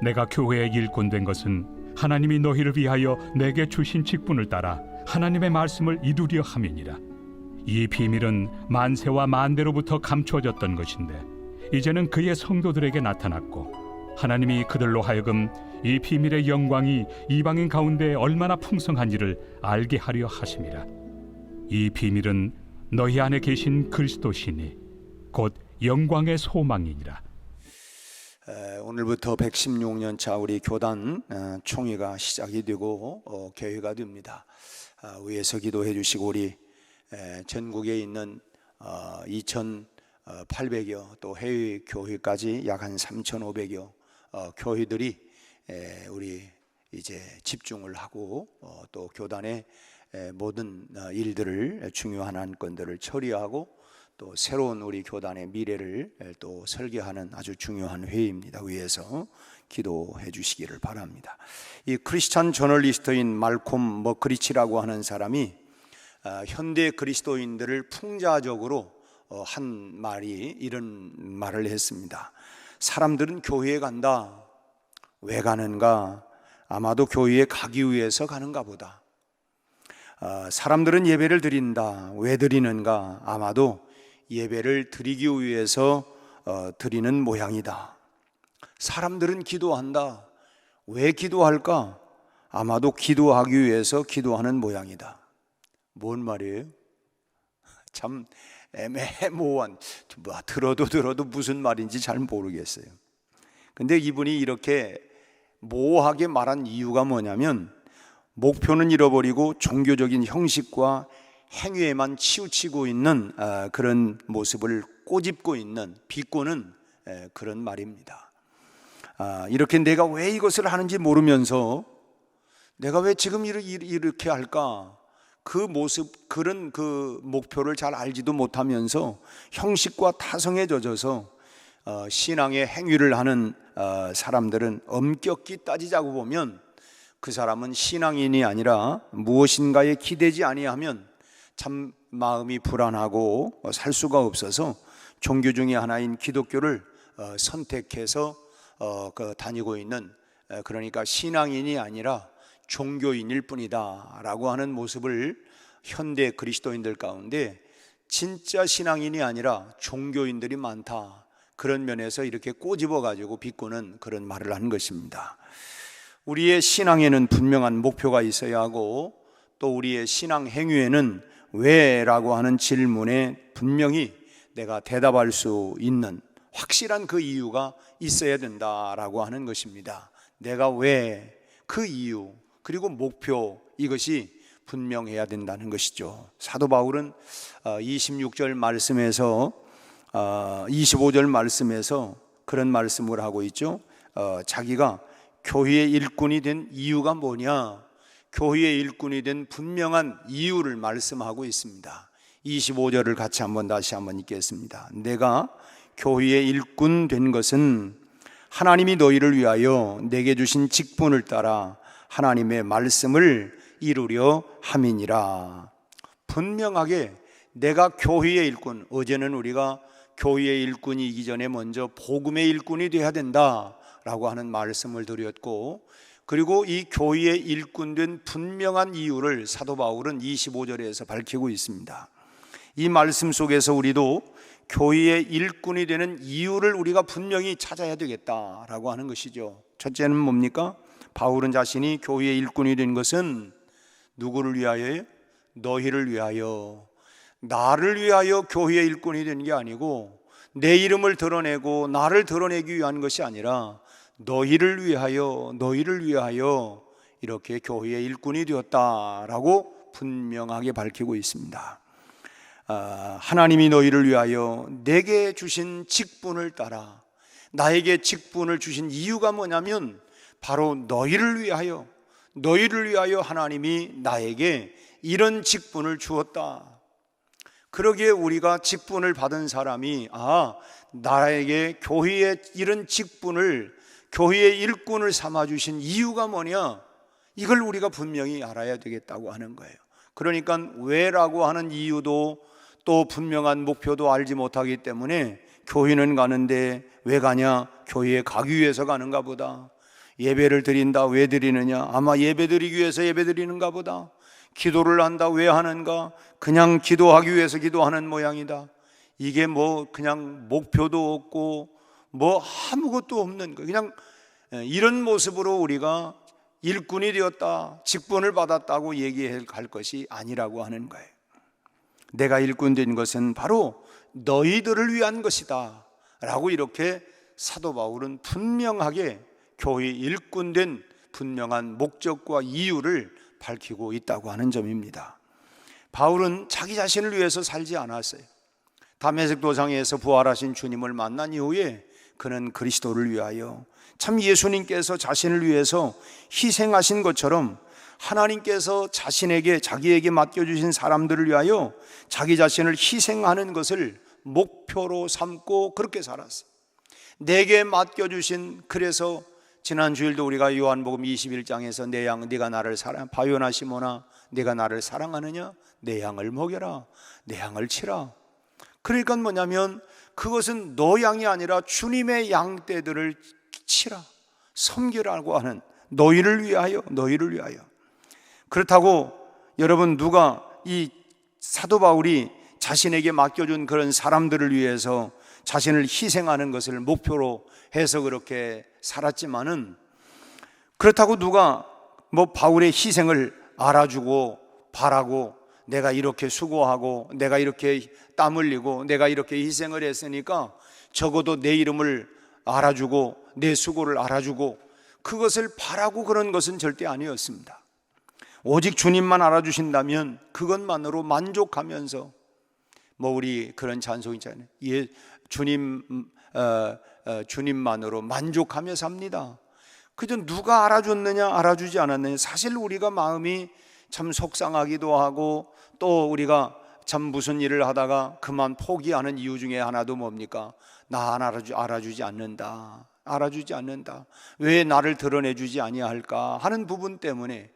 내가 교회의 일꾼 된 것은 하나님이 너희를 위하여 내게 주신 직분을 따라 하나님의 말씀을 이루려 함이니라. 이 비밀은 만세와 만대로부터 감추어졌던 것인데 이제는 그의 성도들에게 나타났고, 하나님이 그들로 하여금 이 비밀의 영광이 이방인 가운데 얼마나 풍성한지를 알게 하려 하심이라. 이 비밀은 너희 안에 계신 그리스도시니 곧 영광의 소망이니라. 오늘부터 116년 차 우리 교단 총회가 시작이 되고 개회가 됩니다. 위에서 기도해 주시고, 우리 전국에 있는 2,800여 또 해외 교회까지 약 한 3,500여 교회들이 우리 이제 집중을 하고 또 교단의 모든 일들을, 중요한 안건들을 처리하고 또 새로운 우리 교단의 미래를 또 설계하는 아주 중요한 회의입니다. 위에서 기도해 주시기를 바랍니다. 이 크리스찬 저널리스트인 말콤 머크리치라고 하는 사람이 현대 그리스도인들을 풍자적으로 한 말이 이런 말을 했습니다. 사람들은 교회에 간다. 왜 가는가? 아마도 교회에 가기 위해서 가는가 보다. 사람들은 예배를 드린다. 왜 드리는가? 아마도 예배를 드리기 위해서 드리는 모양이다. 사람들은 기도한다. 왜 기도할까? 아마도 기도하기 위해서 기도하는 모양이다. 뭔 말이에요? 참 애매모호한, 들어도 무슨 말인지 잘 모르겠어요. 근데 이분이 이렇게 모호하게 말한 이유가 뭐냐면, 목표는 잃어버리고 종교적인 형식과 행위에만 치우치고 있는 그런 모습을 꼬집고 있는, 비꼬는 그런 말입니다. 이렇게 내가 왜 이것을 하는지 모르면서 내가 왜 지금 이렇게 할까? 그 모습, 그런 그 목표를 잘 알지도 못하면서 형식과 타성에 젖어서 신앙의 행위를 하는 사람들은 엄격히 따지자고 보면 그 사람은 신앙인이 아니라 무엇인가에 기대지 아니하면 참 마음이 불안하고 살 수가 없어서 종교 중에 하나인 기독교를 선택해서 다니고 있는, 그러니까 신앙인이 아니라 종교인일 뿐이다 라고 하는 모습을 현대 그리스도인들 가운데 진짜 신앙인이 아니라 종교인들이 많다, 그런 면에서 이렇게 꼬집어 가지고 비꼬는 그런 말을 한 것입니다. 우리의 신앙에는 분명한 목표가 있어야 하고, 또 우리의 신앙 행위에는 왜? 라고 하는 질문에 분명히 내가 대답할 수 있는 확실한 그 이유가 있어야 된다라고 하는 것입니다. 내가 왜, 그 이유, 그리고 목표, 이것이 분명해야 된다는 것이죠. 사도 바울은 26절 말씀에서 25절 말씀에서 그런 말씀을 하고 있죠. 자기가 교회의 일꾼이 된 이유가 뭐냐? 교회의 일꾼이 된 분명한 이유를 말씀하고 있습니다. 25절을 같이 다시 한번 읽겠습니다. 내가 교회의 일꾼 된 것은 하나님이 너희를 위하여 내게 주신 직분을 따라 하나님의 말씀을 이루려 함이니라. 분명하게 내가 교회의 일꾼, 어제는 우리가 교회의 일꾼이기 전에 먼저 복음의 일꾼이 되어야 된다라고 하는 말씀을 드렸고, 그리고 이 교회의 일꾼된 분명한 이유를 사도 바울은 25절에서 밝히고 있습니다. 이 말씀 속에서 우리도 교회의 일꾼이 되는 이유를 우리가 분명히 찾아야 되겠다라고 하는 것이죠. 첫째는 뭡니까? 바울은 자신이 교회의 일꾼이 된 것은 누구를 위하여요? 너희를 위하여, 나를 위하여 교회의 일꾼이 된 게 아니고, 내 이름을 드러내고 나를 드러내기 위한 것이 아니라 너희를 위하여 이렇게 교회의 일꾼이 되었다라고 분명하게 밝히고 있습니다. 하나님이 너희를 위하여 내게 주신 직분을 따라, 나에게 직분을 주신 이유가 뭐냐면 바로 너희를 위하여 하나님이 나에게 이런 직분을 주었다. 그러기에 우리가 직분을 받은 사람이 나에게 교회의 이런 직분을, 교회의 일꾼을 삼아주신 이유가 뭐냐, 이걸 우리가 분명히 알아야 되겠다고 하는 거예요. 그러니까 왜라고 하는 이유도 또 분명한 목표도 알지 못하기 때문에 교회는 가는데 왜 가냐? 교회에 가기 위해서 가는가 보다. 예배를 드린다. 왜 드리느냐? 아마 예배 드리기 위해서 예배 드리는가 보다. 기도를 한다. 왜 하는가? 그냥 기도하기 위해서 기도하는 모양이다. 이게 뭐 그냥 목표도 없고 뭐 아무것도 없는 거. 그냥 이런 모습으로 우리가 일꾼이 되었다, 직분을 받았다고 얘기할 것이 아니라고 하는 거예요. 내가 일꾼 된 것은 바로 너희들을 위한 것이다 라고 이렇게 사도 바울은 분명하게 교회 일꾼 된 분명한 목적과 이유를 밝히고 있다고 하는 점입니다. 바울은 자기 자신을 위해서 살지 않았어요. 다메섹 도상에서 부활하신 주님을 만난 이후에 그는 그리스도를 위하여, 참 예수님께서 자신을 위해서 희생하신 것처럼 하나님께서 자기에게 맡겨주신 사람들을 위하여 자기 자신을 희생하는 것을 목표로 삼고 그렇게 살았어요. 내게 맡겨주신, 그래서 지난 주일도 우리가 요한복음 21장에서 내 양 네가 나를 사랑, 바요나 시몬아 네가 나를 사랑하느냐? 내 양을 먹여라, 내 양을 치라. 그러니까 뭐냐면 그것은 너 양이 아니라 주님의 양떼들을 치라, 섬기라고 하는, 너희를 위하여. 그렇다고 여러분, 누가 이 사도 바울이 자신에게 맡겨준 그런 사람들을 위해서 자신을 희생하는 것을 목표로 해서 그렇게 살았지만은, 그렇다고 누가 뭐 바울의 희생을 알아주고 바라고 내가 이렇게 수고하고 내가 이렇게 땀 흘리고 내가 이렇게 희생을 했으니까 적어도 내 이름을 알아주고 내 수고를 알아주고 그것을 바라고 그런 것은 절대 아니었습니다. 오직 주님만 알아주신다면 그것만으로 만족하면서, 뭐 우리 그런 찬송이 있잖아요. 주님만으로 만족하며 삽니다. 그저 누가 알아줬느냐 알아주지 않았느냐, 사실 우리가 마음이 참 속상하기도 하고, 또 우리가 참 무슨 일을 하다가 그만 포기하는 이유 중에 하나도 뭡니까? 나 알아주지 않는다. 왜 나를 드러내주지 아니할까 하는 부분 때문에,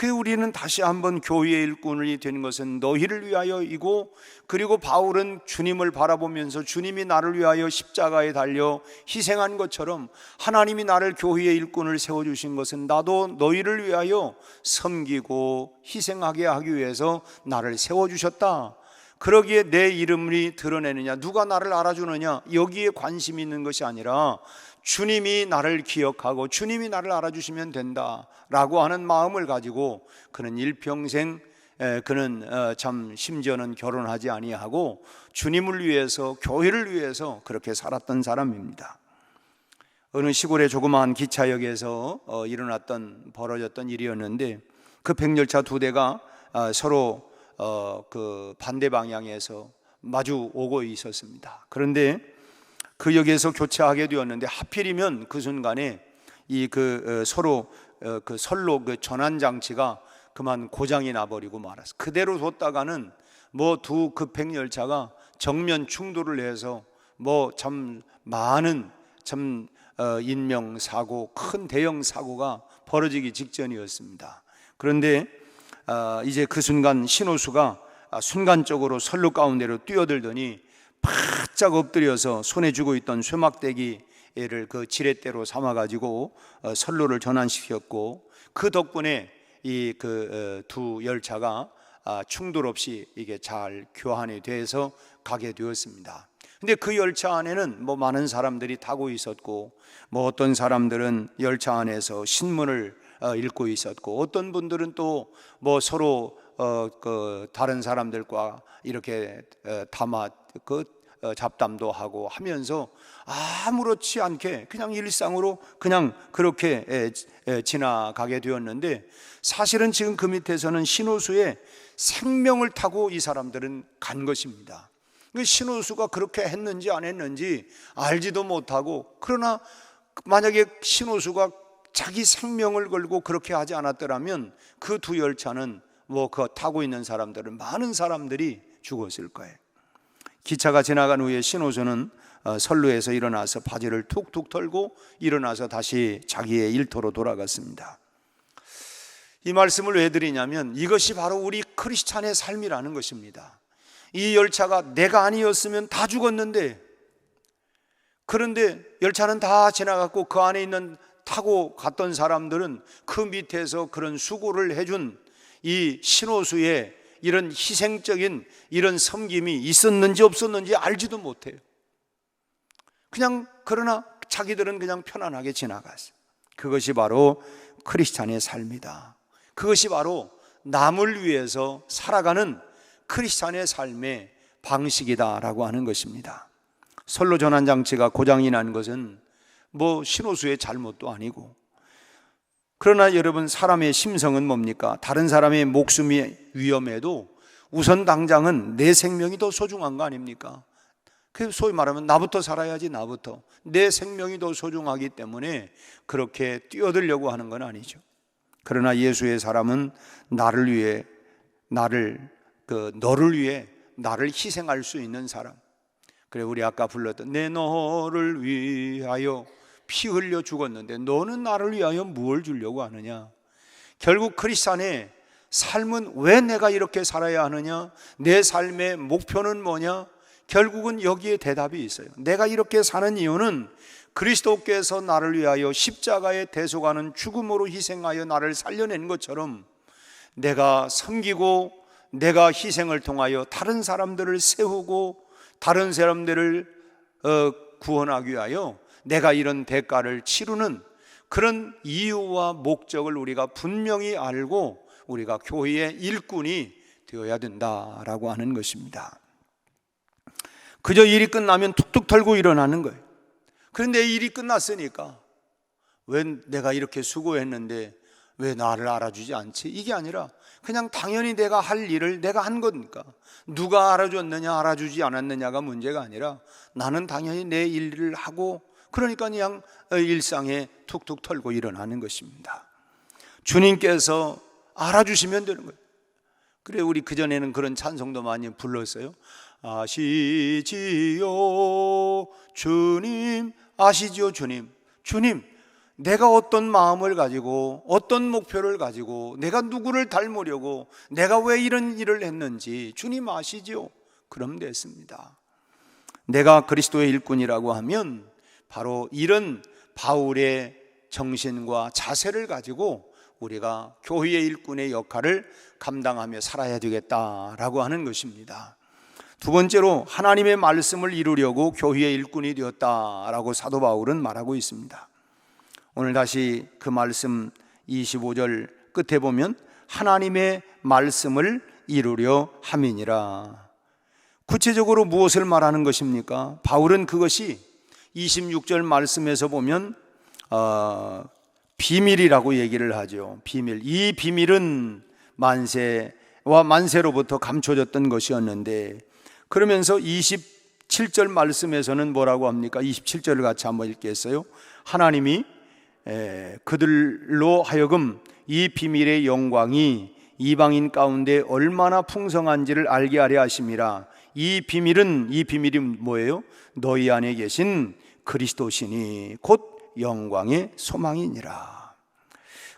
우리는 다시 한번 교회의 일꾼이 되는 것은 너희를 위하여이고, 그리고 바울은 주님을 바라보면서 주님이 나를 위하여 십자가에 달려 희생한 것처럼 하나님이 나를 교회의 일꾼을 세워주신 것은 나도 너희를 위하여 섬기고 희생하게 하기 위해서 나를 세워주셨다. 그러기에 내 이름이 드러내느냐, 누가 나를 알아주느냐, 여기에 관심이 있는 것이 아니라 주님이 나를 기억하고 주님이 나를 알아주시면 된다라고 하는 마음을 가지고 그는 일평생, 그는 참 심지어는 결혼하지 아니하고 주님을 위해서, 교회를 위해서 그렇게 살았던 사람입니다. 어느 시골의 조그마한 기차역에서 벌어졌던 일이었는데, 그 백열차 두 대가 서로 그 반대 방향에서 마주 오고 있었습니다. 그런데 그 역에서 교차하게 되었는데, 하필이면 그 순간에 서로 그 선로 그 전환 장치가 그만 고장이 나버리고 말았어. 그대로 뒀다가는 뭐 두 급행 열차가 정면 충돌을 해서 뭐 참 많은 인명 사고, 큰 대형 사고가 벌어지기 직전이었습니다. 그런데 이제 그 순간 신호수가 순간적으로 선로 가운데로 뛰어들더니 바짝 엎드려서 손에 쥐고 있던 쇠막대기를 그 지렛대로 삼아가지고 선로를 전환시켰고, 그 덕분에 이 두 열차가 충돌 없이 이게 잘 교환이 돼서 가게 되었습니다. 근데 그 열차 안에는 뭐 많은 사람들이 타고 있었고, 뭐 어떤 사람들은 열차 안에서 신문을 읽고 있었고, 어떤 분들은 또 뭐 서로 다른 사람들과 이렇게 잡담도 하고 하면서 아무렇지 않게 그냥 일상으로 그냥 그렇게 지나가게 되었는데, 사실은 지금 그 밑에서는 신호수에 생명을 타고 이 사람들은 간 것입니다. 신호수가 그렇게 했는지 안 했는지 알지도 못하고, 그러나 만약에 신호수가 자기 생명을 걸고 그렇게 하지 않았더라면 그 두 열차는 뭐 그 타고 있는 사람들은, 많은 사람들이 죽었을 거예요. 기차가 지나간 후에 신호수는 선로에서 일어나서 바지를 툭툭 털고 일어나서 다시 자기의 일터로 돌아갔습니다. 이 말씀을 왜 드리냐면, 이것이 바로 우리 크리스찬의 삶이라는 것입니다. 이 열차가 내가 아니었으면 다 죽었는데, 그런데 열차는 다 지나갔고 그 안에 있는 타고 갔던 사람들은 그 밑에서 그런 수고를 해준 이 신호수에 이런 희생적인 이런 섬김이 있었는지 없었는지 알지도 못해요. 그냥 그러나 자기들은 그냥 편안하게 지나갔어요. 그것이 바로 크리스찬의 삶이다. 그것이 바로 남을 위해서 살아가는 크리스찬의 삶의 방식이다라고 하는 것입니다. 선로 전환 장치가 고장이 난 것은 뭐 신호수의 잘못도 아니고, 그러나 여러분, 사람의 심성은 뭡니까? 다른 사람의 목숨이 위험해도 우선 당장은 내 생명이 더 소중한 거 아닙니까? 그 소위 말하면 나부터 살아야지, 나부터. 내 생명이 더 소중하기 때문에 그렇게 뛰어들려고 하는 건 아니죠. 그러나 예수의 사람은 나를 위해 너를 위해 나를 희생할 수 있는 사람. 그래, 우리 아까 불렀던 내 너를 위하여 피 흘려 죽었는데 너는 나를 위하여 무엇을 주려고 하느냐. 결국 크리스찬의 삶은 왜 내가 이렇게 살아야 하느냐, 내 삶의 목표는 뭐냐, 결국은 여기에 대답이 있어요. 내가 이렇게 사는 이유는 그리스도께서 나를 위하여 십자가에 대속하는 죽음으로 희생하여 나를 살려낸 것처럼 내가 섬기고 내가 희생을 통하여 다른 사람들을 세우고 다른 사람들을 구원하기 위하여 내가 이런 대가를 치르는 그런 이유와 목적을 우리가 분명히 알고 우리가 교회의 일꾼이 되어야 된다라고 하는 것입니다. 그저 일이 끝나면 툭툭 털고 일어나는 거예요. 그런데 일이 끝났으니까 왜 내가 이렇게 수고했는데 왜 나를 알아주지 않지? 이게 아니라 그냥 당연히 내가 할 일을 내가 한 거니까, 누가 알아줬느냐 알아주지 않았느냐가 문제가 아니라 나는 당연히 내 일을 하고, 그러니까 그냥 일상에 툭툭 털고 일어나는 것입니다. 주님께서 알아주시면 되는 거예요. 그래, 우리 그전에는 그런 찬송도 많이 불렀어요. 아시지요 주님, 아시지요 주님. 주님, 내가 어떤 마음을 가지고 어떤 목표를 가지고 내가 누구를 닮으려고 내가 왜 이런 일을 했는지 주님 아시지요? 그럼 됐습니다. 내가 그리스도의 일꾼이라고 하면 바로 이런 바울의 정신과 자세를 가지고 우리가 교회의 일꾼의 역할을 감당하며 살아야 되겠다라고 하는 것입니다. 두 번째로, 하나님의 말씀을 이루려고 교회의 일꾼이 되었다라고 사도 바울은 말하고 있습니다. 오늘 다시 그 말씀 25절 끝에 보면 하나님의 말씀을 이루려 함이니라. 구체적으로 무엇을 말하는 것입니까? 바울은 그것이 26절 말씀에서 보면 비밀이라고 얘기를 하죠. 비밀. 이 비밀은 만세와 만세로부터 감춰졌던 것이었는데, 그러면서 27절 말씀에서는 뭐라고 합니까? 27절을 같이 한번 읽겠어요. 하나님이 그들로 하여금 이 비밀의 영광이 이방인 가운데 얼마나 풍성한지를 알게 하려 하심이라. 이 비밀이 뭐예요? 너희 안에 계신 그리스도시니 곧 영광의 소망이니라.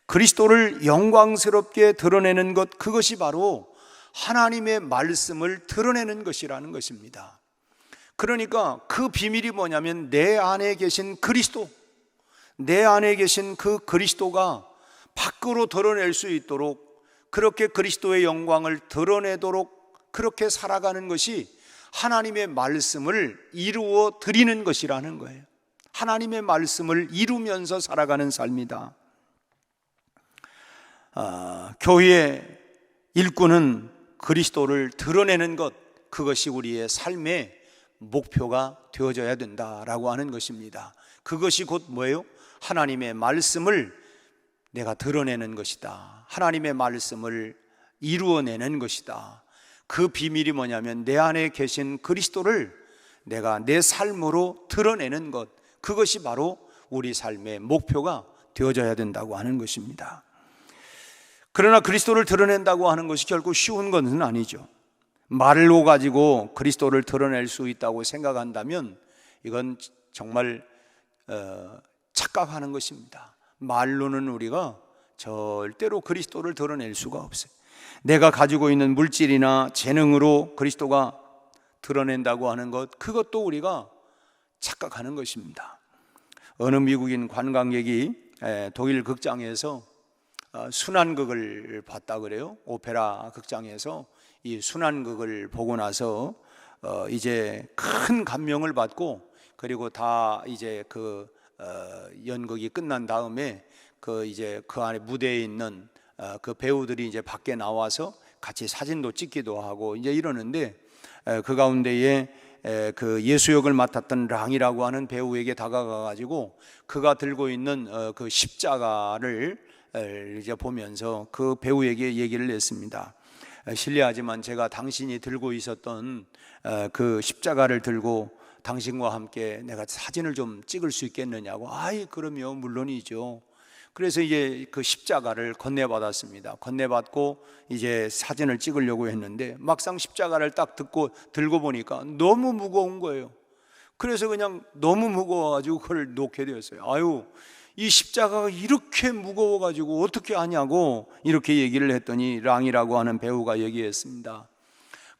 그리스도를 영광스럽게 드러내는 것, 그것이 바로 하나님의 말씀을 드러내는 것이라는 것입니다. 그러니까 그 비밀이 뭐냐면 내 안에 계신 그리스도, 내 안에 계신 그 그리스도가 밖으로 드러낼 수 있도록, 그렇게 그리스도의 영광을 드러내도록 그렇게 살아가는 것이 하나님의 말씀을 이루어 드리는 것이라는 거예요. 하나님의 말씀을 이루면서 살아가는 삶이다. 교회의 일꾼은 그리스도를 드러내는 것, 그것이 우리의 삶의 목표가 되어져야 된다라고 하는 것입니다. 그것이 곧 뭐예요? 하나님의 말씀을 내가 드러내는 것이다. 하나님의 말씀을 이루어내는 것이다. 그 비밀이 뭐냐면 내 안에 계신 그리스도를 내가 내 삶으로 드러내는 것, 그것이 바로 우리 삶의 목표가 되어져야 된다고 하는 것입니다. 그러나 그리스도를 드러낸다고 하는 것이 결코 쉬운 것은 아니죠. 말로 가지고 그리스도를 드러낼 수 있다고 생각한다면 이건 정말 착각하는 것입니다. 말로는 우리가 절대로 그리스도를 드러낼 수가 없어요. 내가 가지고 있는 물질이나 재능으로 그리스도가 드러낸다고 하는 것, 그것도 우리가 착각하는 것입니다. 어느 미국인 관광객이 독일 극장에서 순환극을 봤다 그래요. 오페라 극장에서 이 순환극을 보고 나서 이제 큰 감명을 받고, 그리고 다 이제 그 연극이 끝난 다음에 이제 그 안에 무대에 있는 그 배우들이 이제 밖에 나와서 같이 사진도 찍기도 하고 이제 이러는데, 그 가운데에 그 예수 역을 맡았던 랑이라고 하는 배우에게 다가가 가지고 그가 들고 있는 그 십자가를 이제 보면서 그 배우에게 얘기를 했습니다. 실례하지만 제가 당신이 들고 있었던 그 십자가를 들고 당신과 함께 내가 사진을 좀 찍을 수 있겠느냐고. 아이, 그럼요, 물론이죠. 그래서 이제 그 십자가를 건네받았습니다. 건네받고 이제 사진을 찍으려고 했는데 막상 십자가를 딱 들고 보니까 너무 무거운 거예요. 그래서 그냥 너무 무거워가지고 그걸 놓게 되었어요. 아유, 이 십자가가 이렇게 무거워가지고 어떻게 하냐고 이렇게 얘기를 했더니 랑이라고 하는 배우가 얘기했습니다.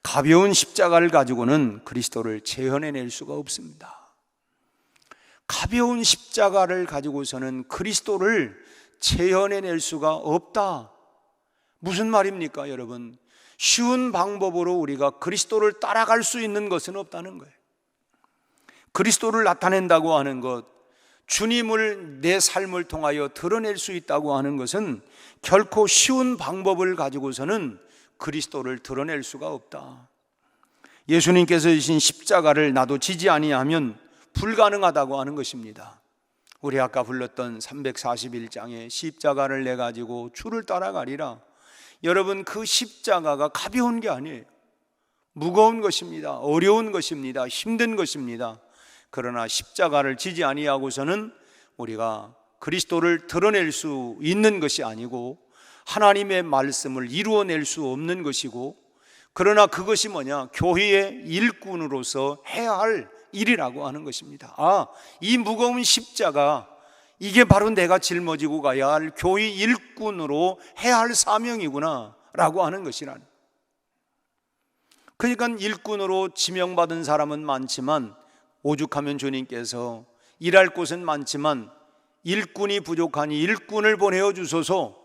가벼운 십자가를 가지고는 그리스도를 재현해낼 수가 없습니다. 가벼운 십자가를 가지고서는 그리스도를 재현해낼 수가 없다. 무슨 말입니까, 여러분? 쉬운 방법으로 우리가 그리스도를 따라갈 수 있는 것은 없다는 거예요. 그리스도를 나타낸다고 하는 것, 주님을 내 삶을 통하여 드러낼 수 있다고 하는 것은 결코 쉬운 방법을 가지고서는 그리스도를 드러낼 수가 없다. 예수님께서 주신 십자가를 나도 지지 아니하면 불가능하다고 하는 것입니다. 우리 아까 불렀던 341장의 십자가를 내 가지고 주를 따라가리라. 여러분, 그 십자가가 가벼운 게 아니에요. 무거운 것입니다. 어려운 것입니다. 힘든 것입니다. 그러나 십자가를 지지 아니하고서는 우리가 그리스도를 드러낼 수 있는 것이 아니고 하나님의 말씀을 이루어낼 수 없는 것이고, 그러나 그것이 뭐냐? 교회의 일꾼으로서 해야 할 일이라고 하는 것입니다. 이 무거운 십자가, 이게 바로 내가 짊어지고 가야 할 교회 일꾼으로 해야 할 사명이구나 라고 하는 것이라는. 그러니까 일꾼으로 지명받은 사람은 많지만, 오죽하면 주님께서 일할 곳은 많지만 일꾼이 부족하니 일꾼을 보내어 주소서.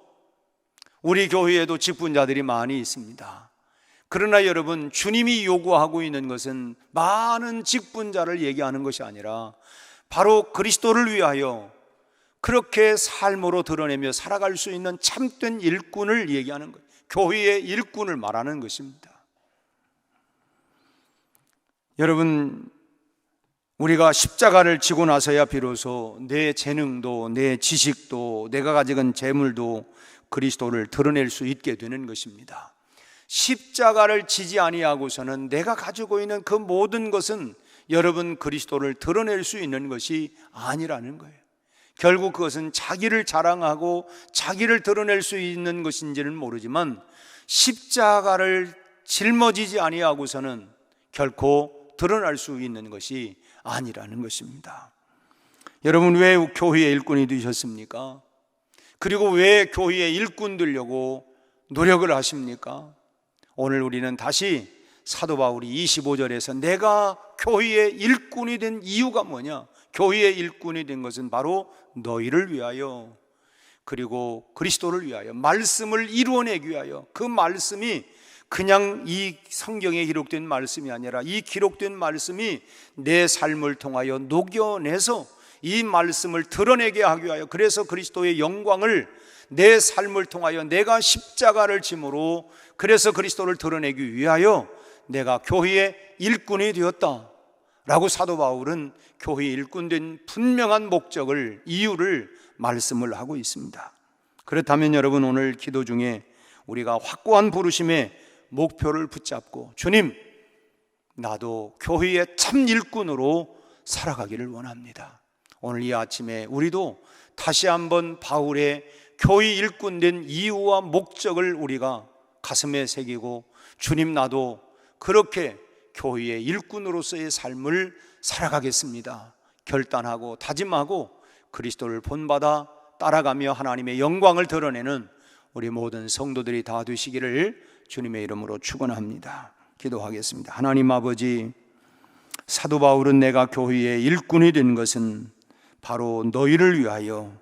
우리 교회에도 직분자들이 많이 있습니다. 그러나 여러분, 주님이 요구하고 있는 것은 많은 직분자를 얘기하는 것이 아니라 바로 그리스도를 위하여 그렇게 삶으로 드러내며 살아갈 수 있는 참된 일꾼을 얘기하는 거예요. 교회의 일꾼을 말하는 것입니다. 여러분, 우리가 십자가를 지고 나서야 비로소 내 재능도, 내 지식도, 내가 가진 재물도 그리스도를 드러낼 수 있게 되는 것입니다. 십자가를 지지 아니하고서는 내가 가지고 있는 그 모든 것은 여러분 그리스도를 드러낼 수 있는 것이 아니라는 거예요. 결국 그것은 자기를 자랑하고 자기를 드러낼 수 있는 것인지는 모르지만 십자가를 짊어지지 아니하고서는 결코 드러날 수 있는 것이 아니라는 것입니다. 여러분, 왜 교회의 일꾼이 되셨습니까? 그리고 왜 교회의 일꾼 되려고 노력을 하십니까? 오늘 우리는 다시 사도 바울이 25절에서 내가 교회의 일꾼이 된 이유가 뭐냐? 교회의 일꾼이 된 것은 바로 너희를 위하여, 그리고 그리스도를 위하여, 말씀을 이루어내기 위하여. 그 말씀이 그냥 이 성경에 기록된 말씀이 아니라 이 기록된 말씀이 내 삶을 통하여 녹여내서 이 말씀을 드러내게 하기 위하여, 그래서 그리스도의 영광을 내 삶을 통하여 내가 십자가를 짐으로 그래서 그리스도를 드러내기 위하여 내가 교회의 일꾼이 되었다 라고 사도 바울은 교회의 일꾼된 분명한 목적을, 이유를 말씀을 하고 있습니다. 그렇다면 여러분, 오늘 기도 중에 우리가 확고한 부르심의 목표를 붙잡고, 주님, 나도 교회의 참 일꾼으로 살아가기를 원합니다. 오늘 이 아침에 우리도 다시 한번 바울의 교회 일꾼된 이유와 목적을 우리가 가슴에 새기고, 주님, 나도 그렇게 교회의 일꾼으로서의 삶을 살아가겠습니다 결단하고 다짐하고 그리스도를 본받아 따라가며 하나님의 영광을 드러내는 우리 모든 성도들이 다 되시기를 주님의 이름으로 축원합니다. 기도하겠습니다. 하나님 아버지, 사도 바울은 내가 교회의 일꾼이 된 것은 바로 너희를 위하여,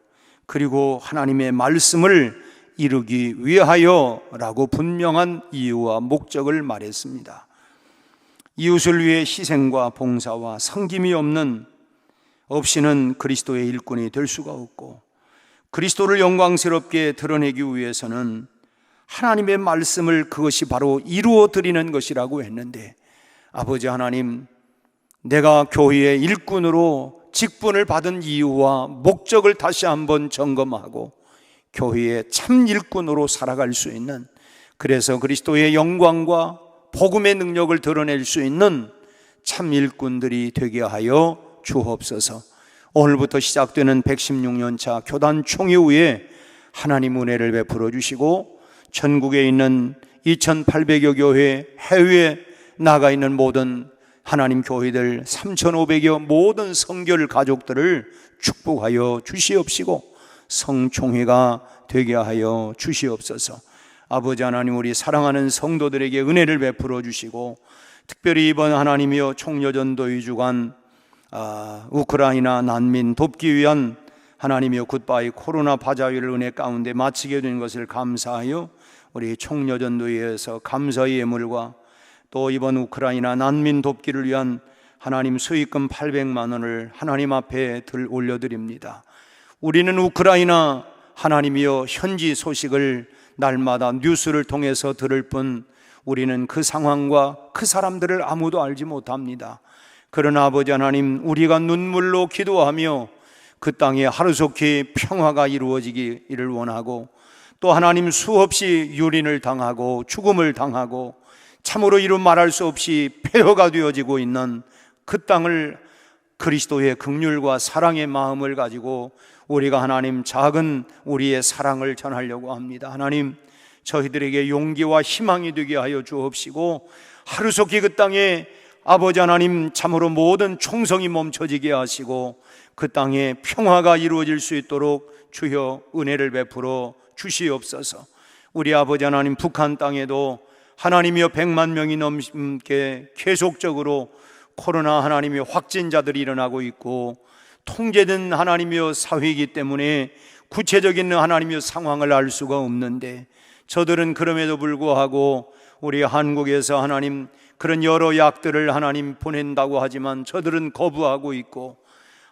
그리고 하나님의 말씀을 이루기 위하여라고 분명한 이유와 목적을 말했습니다. 이웃을 위해 희생과 봉사와 섬김이 없이는 그리스도의 일꾼이 될 수가 없고, 그리스도를 영광스럽게 드러내기 위해서는 하나님의 말씀을, 그것이 바로 이루어 드리는 것이라고 했는데, 아버지 하나님, 내가 교회의 일꾼으로 직분을 받은 이유와 목적을 다시 한번 점검하고 교회의 참 일꾼으로 살아갈 수 있는, 그래서 그리스도의 영광과 복음의 능력을 드러낼 수 있는 참 일꾼들이 되게 하여 주옵소서. 오늘부터 시작되는 116년차 교단 총회 후에 하나님 은혜를 베풀어 주시고, 전국에 있는 2800여 교회, 해외에 나가 있는 모든 하나님 교회들 3500여 모든 성결 가족들을 축복하여 주시옵시고 성총회가 되게 하여 주시옵소서. 아버지 하나님, 우리 사랑하는 성도들에게 은혜를 베풀어 주시고, 특별히 이번 하나님이여 총여전도의 주간 우크라이나 난민 돕기 위한 하나님이여 굿바이 코로나 바자회를 은혜 가운데 마치게 된 것을 감사하여 우리 총여전도회에서 감사의 예물과 또 이번 우크라이나 난민 돕기를 위한 하나님 수익금 800만 원을 하나님 앞에 올려드립니다. 우리는 우크라이나 하나님이여 현지 소식을 날마다 뉴스를 통해서 들을 뿐 우리는 그 상황과 그 사람들을 아무도 알지 못합니다. 그러나 아버지 하나님, 우리가 눈물로 기도하며 그 땅에 하루속히 평화가 이루어지기를 원하고, 또 하나님 수없이 유린을 당하고 죽음을 당하고 참으로 이루 말할 수 없이 폐허가 되어지고 있는 그 땅을 그리스도의 긍휼과 사랑의 마음을 가지고 우리가 하나님 작은 우리의 사랑을 전하려고 합니다. 하나님, 저희들에게 용기와 희망이 되게 하여 주옵시고, 하루속히 그 땅에 아버지 하나님 참으로 모든 총성이 멈춰지게 하시고 그 땅에 평화가 이루어질 수 있도록 주여 은혜를 베풀어 주시옵소서. 우리 아버지 하나님, 북한 땅에도 하나님이여 100만 명이 넘게 계속적으로 코로나 하나님의 확진자들이 일어나고 있고, 통제된 하나님이여 사회이기 때문에 구체적인 하나님이여 상황을 알 수가 없는데, 저들은 그럼에도 불구하고 우리 한국에서 하나님 그런 여러 약들을 하나님 보낸다고 하지만 저들은 거부하고 있고,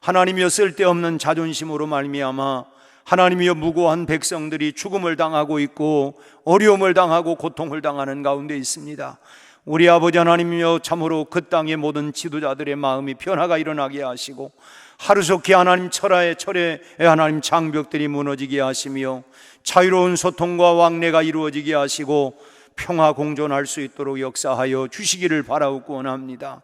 하나님이여 쓸데없는 자존심으로 말미암아 하나님이여 무고한 백성들이 죽음을 당하고 있고 어려움을 당하고 고통을 당하는 가운데 있습니다. 우리 아버지 하나님이여 참으로 그 땅의 모든 지도자들의 마음이 변화가 일어나게 하시고, 하루속히 하나님 철의 하나님 장벽들이 무너지게 하시며 자유로운 소통과 왕래가 이루어지게 하시고 평화 공존할 수 있도록 역사하여 주시기를 바라옵고 원합니다.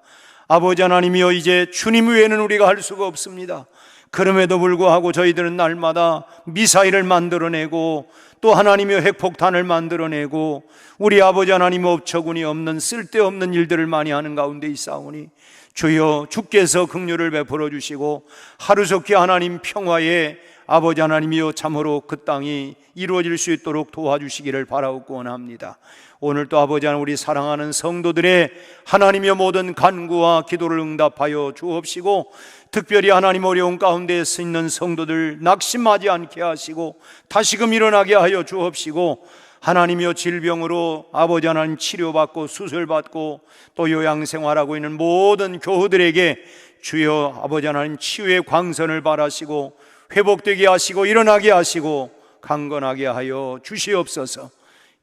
아버지 하나님이여, 이제 주님 외에는 우리가 할 수가 없습니다. 그럼에도 불구하고 저희들은 날마다 미사일을 만들어내고 또 하나님의 핵폭탄을 만들어내고 우리 아버지 하나님의 업처군이 없는 쓸데없는 일들을 많이 하는 가운데 있사오니, 주여 주께서 긍휼을 베풀어 주시고 하루속히 하나님 평화에 아버지 하나님이여 참으로 그 땅이 이루어질 수 있도록 도와주시기를 바라옵고 원합니다. 오늘 또 아버지 하나님, 우리 사랑하는 성도들의 하나님이여 모든 간구와 기도를 응답하여 주옵시고, 특별히 하나님 어려운 가운데 있는 성도들 낙심하지 않게 하시고 다시금 일어나게 하여 주옵시고, 하나님이여 질병으로 아버지 하나님 치료받고 수술받고 또 요양생활하고 있는 모든 교우들에게 주여 아버지 하나님 치유의 광선을 바라시고 회복되게 하시고 일어나게 하시고 강건하게 하여 주시옵소서.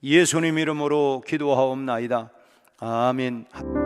예수님 이름으로 기도하옵나이다. 아멘.